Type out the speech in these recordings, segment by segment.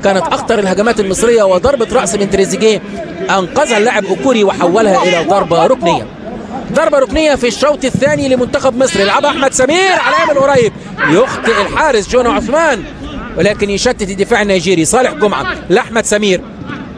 كانت اخطر الهجمات المصريه، وضربه راس من تريزيجيه انقذها اللاعب اوكوري وحولها الى ضربه ركنيه. ضربه ركنيه في الشوط الثاني لمنتخب مصر. يلعبها احمد سمير على ايمن قريب، يخطئ الحارس جونو عثمان ولكن يشتت الدفاع النيجيري. صالح جمعه لاحمد سمير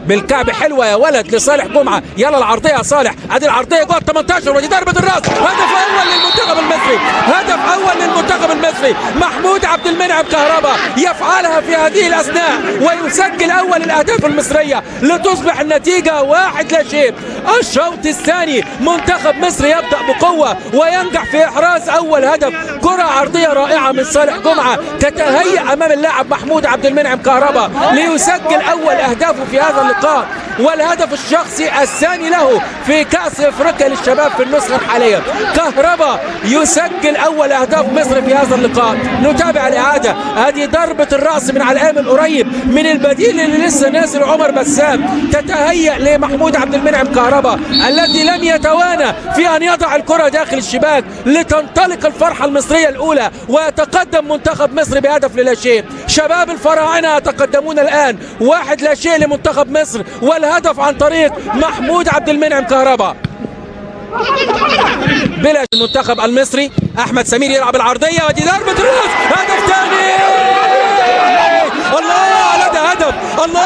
بالكعب، حلوه يا ولد لصالح جمعه. يلا العرضيه يا صالح، ادي العرضيه جوه ال 18 ودي ضربه الراس. هدف اول للمنتخب المصري، هدف اول للمنتخب المصري. محمود عبد المنعم كهربا يفعلها في هذه الاثناء ويسجل اول الاهداف المصريه لتصبح النتيجه 1-0. الشوط الثاني منتخب مصر يبدا بقوه وينجح في احراز اول هدف. كره عرضيه رائعه من صالح جمعه تتهيأ امام اللاعب محمود عبد المنعم كهربا ليسجل اول اهدافه في هذا اللقاء، والهدف الشخصي الثاني له في كأس افريقيا للشباب في النسخة الحالية. كهربا يسجل اول اهداف مصر في هذا اللقاء. نتابع الاعادة. هذه ضربة الرأس من على الايمن قريب من البديل اللي لسه نازل عمر بسام، تتهيأ لمحمود عبد المنعم كهربا الذي لم يتوانى في ان يضع الكرة داخل الشباك لتنطلق الفرحة المصرية الاولى ويتقدم منتخب مصر بهدف لا شيء. شباب الفراعنة يتقدمون الان 1-0 لمنتخب مصر، والهدف عن طريق محمود عبد المنعم كهربا. بلا المنتخب المصري احمد سمير يلعب العرضيه ودي ضربه الراس. هدف ثاني. الله على ده هدف، الله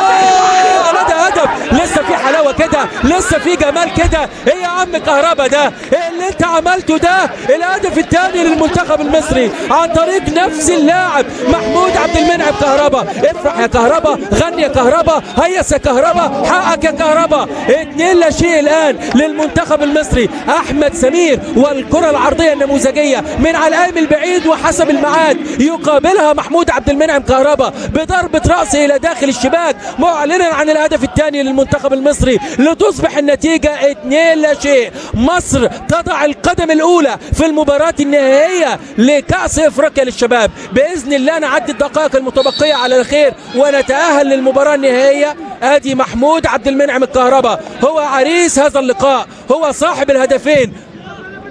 على ده هدف. لسه في حلاوه كده، لسه في جمال كده. ايه يا عم كهربا ده اللي انت عملته ده؟ الهدف الثاني للمنتخب المصري عن طريق نفس اللاعب محمود عبد المنعم كهربا. افرح يا كهربا، غني يا كهربا، هيس يا كهربا، حقك يا كهربا. 2-0 الان للمنتخب المصري. احمد سمير والكره العرضيه النموذجيه من على القائم البعيد وحسب الميعاد يقابلها محمود عبد المنعم كهربا بضربه راس الى داخل الشباك، معلنا عن الهدف الثاني للمنتخب المصري لتصبح النتيجه 2-0. مصر تضع القدم الاولى في المباراه النهائيه لكأس افريقيا للشباب. باذن الله نعدي الدقائق المتبقيه على الخير ونتأهل للمباراه النهائيه. ادي محمود عبد المنعم الكهربا هو عريس هذا اللقاء، هو صاحب الهدفين.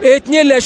2-0.